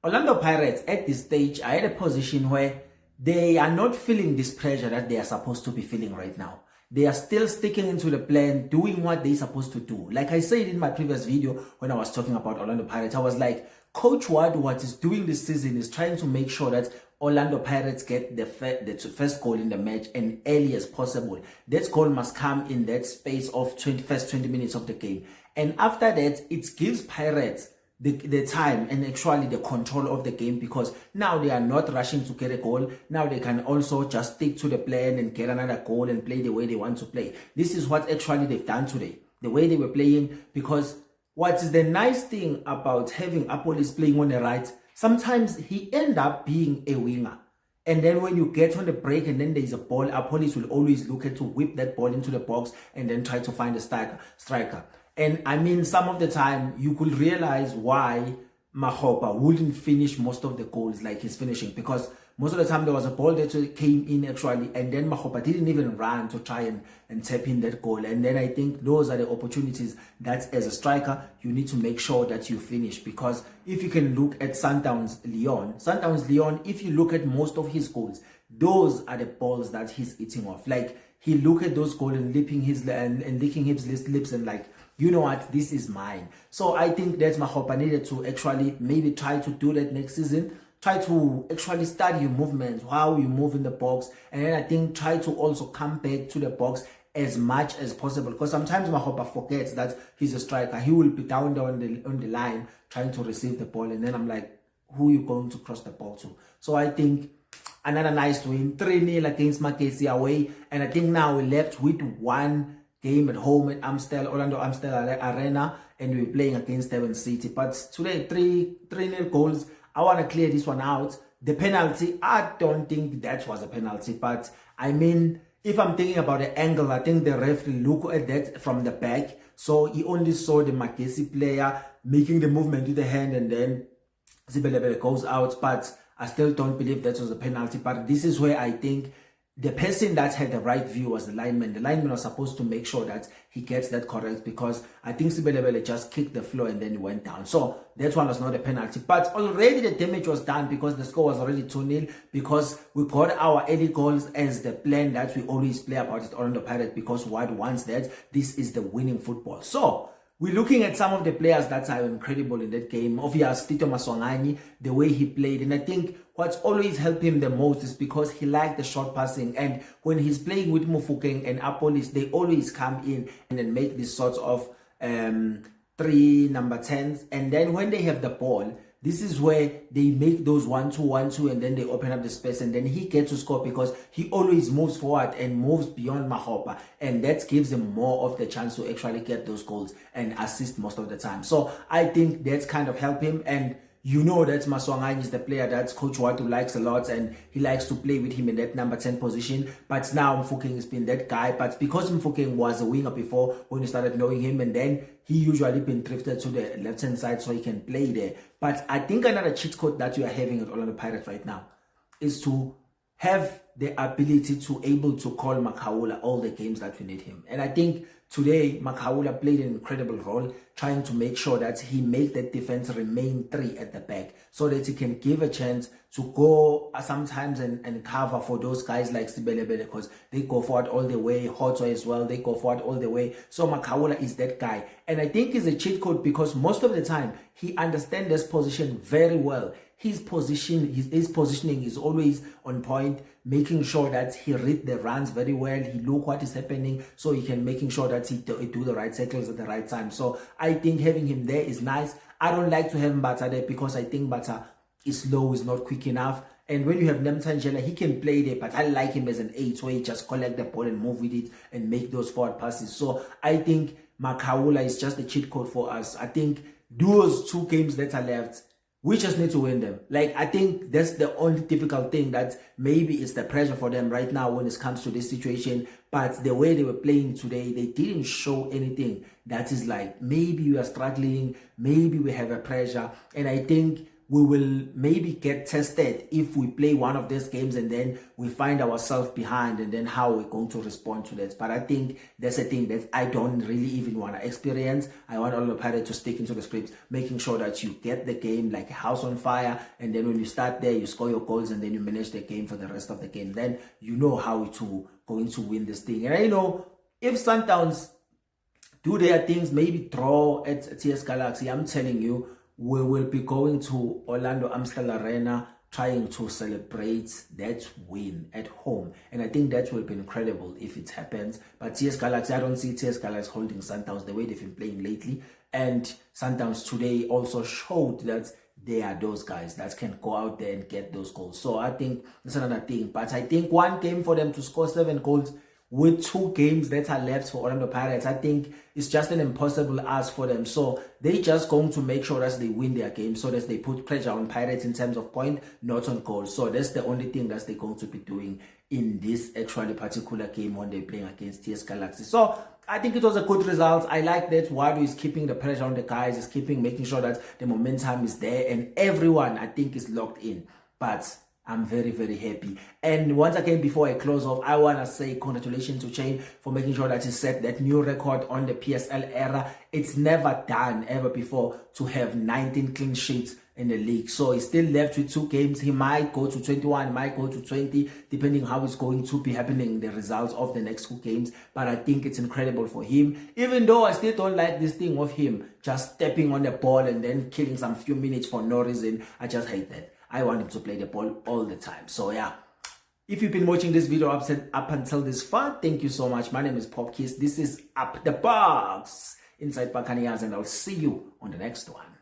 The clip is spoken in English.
Orlando Pirates at this stage are at a position where they are not feeling this pressure that they are supposed to be feeling right now. They are still sticking into the plan, doing what they're supposed to do. Like I said in my previous video when I was talking about Orlando Pirates, I was like, Coach Ouaddou, what he's doing this season is trying to make sure that Orlando Pirates get the first goal in the match and early as possible. That goal must come in that space of first 20 minutes of the game. And after that, it gives Pirates the time and actually the control of the game, because now they are not rushing to get a goal. Now they can also just stick to the plan and get another goal and play the way they want to play. This is what actually they've done today, the way they were playing. Because what is the nice thing about having Apolis playing on the right, sometimes he end up being a winger. And then when you get on the break and then there's a ball, Apolis will always look at to whip that ball into the box and then try to find a striker. And I mean, some of the time you could realize why Mokaba wouldn't finish most of the goals like he's finishing, because most of the time there was a ball that came in actually, and then Mokaba didn't even run to try and tap in that goal. And then I think those are the opportunities that as a striker you need to make sure that you finish. Because if you can look at Sundowns Leon, if you look at most of his goals, those are the balls that he's eating off. Like, he look at those goals and licking his lips and like, you know what, this is mine. So I think that Mokaba needed to actually maybe try to do that next season. Try to actually study your movements, how you move in the box, and then I think try to also come back to the box as much as possible, because sometimes Mokaba forgets that he's a striker. He will be down there on the line trying to receive the ball, and then I'm like, who are you going to cross the ball to? So I think another nice win, 3-0 against Magesi away, and I think now we're left with one game at home at Orlando Amstel Arena, and we're playing against Durban City. But today, 3-0 goals. I want to clear this one out. The penalty, I don't think that was a penalty, but I mean, if I'm thinking about the angle, I think the referee looked at that from the back, so he only saw the Magesi player making the movement with the hand, and then Sibelebele goes out. But I still don't believe that was a penalty. But this is where I think the person that had the right view was the lineman. The lineman was supposed to make sure that he gets that correct, because I think Sibelebele just kicked the floor and then he went down. So that one was not a penalty. But already the damage was done, because the score was already 2-0, because we got our early goals as the plan that we always play about it Orlando Pirates, because Ouaddou wants that. This is the winning football. So we're looking at some of the players that are incredible in that game. Obviously, Tito Maswanganyi, the way he played. And I think what's always helped him the most is because he liked the short passing. And when he's playing with Mufokeng and Apolis, they always come in and then make this sort of 3 number 10s. And then when they have the ball, this is where they make those 1-2, and then they open up the space, and then he gets to score, because he always moves forward and moves beyond Mokaba, and that gives him more of the chance to actually get those goals and assist most of the time. So I think that's kind of helped him. And you know that Maswanganyi is the player that Coach Ouaddou likes a lot, and he likes to play with him in that number 10 position. But now Mofokeng has been that guy. But because Mofokeng was a winger before, when you started knowing him, and then he usually been drifted to the left-hand side so he can play there. But I think another cheat code that you are having at Orlando Pirates right now is to have the ability to able to call Makaula all the games that we need him. And I think today Makaula played an incredible role, trying to make sure that he make that defense remain 3 at the back, so that he can give a chance to go sometimes and cover for those guys like Sibelebele, because they go forward all the way. Hoto as well, they go forward all the way. So Makaula is that guy. And I think it's a cheat code, because most of the time he understands this position very well. His positioning is always on point, making sure that he read the runs very well. He look what is happening, so he can making sure that he do the right circles at the right time. So I think having him there is nice. I don't like to have Mbata there, because I think Mbata is slow, is not quick enough. And when you have Nemtanjela, he can play there, but I like him as an 8, where he just collect the ball and move with it and make those forward passes. So I think Makaula is just a cheat code for us. I think those 2 games that are left, we just need to win them. Like, I think that's the only difficult thing, that maybe it's the pressure for them right now when it comes to this situation. But the way they were playing today, they didn't show anything that is like, maybe we are struggling, maybe we have a pressure. And I think we will maybe get tested if we play one of these games and then we find ourselves behind, and then how we're going to respond to that. But I think that's a thing that I don't really even want to experience. I want Orlando Pirates to stick into the scripts, making sure that you get the game like a house on fire, and then when you start there, you score your goals, and then you manage the game for the rest of the game. Then you know how to going to win this thing. And I know if Sundowns do their things, maybe draw at TS Galaxy, I'm telling you, we will be going to Orlando Amstel Arena trying to celebrate that win at home. And I think that will be incredible if it happens. But TS Galaxy, I don't see TS Galaxy holding Sundowns the way they've been playing lately. And Sundowns today also showed that they are those guys that can go out there and get those goals. So I think that's another thing. But I think one game for them to score 7 goals with 2 games that are left for Orlando Pirates, I think it's just an impossible ask for them. So they just going to make sure that they win their game, so that they put pressure on Pirates in terms of point, not on goals. So that's the only thing that they're going to be doing in this actually particular game when they're playing against TS Galaxy. So I think it was a good result. I like that Ouaddou is keeping the pressure on the guys, is making sure that the momentum is there, and everyone I think is locked in. But I'm very, very happy. And once again, before I close off, I want to say congratulations to Chain for making sure that he set that new record on the PSL era. It's never done ever before to have 19 clean sheets in the league. So he's still left with 2 games. He might go to 21, might go to 20, depending how it's going to be happening, the results of the next 2 games. But I think it's incredible for him, even though I still don't like this thing of him just stepping on the ball and then killing some few minutes for no reason. I just hate that. I want him to play the ball all the time. So yeah, if you've been watching this video up until this far, thank you so much. My name is Pop Kiss. This is Up the Bucs inside Buccaneers, and I'll see you on the next one.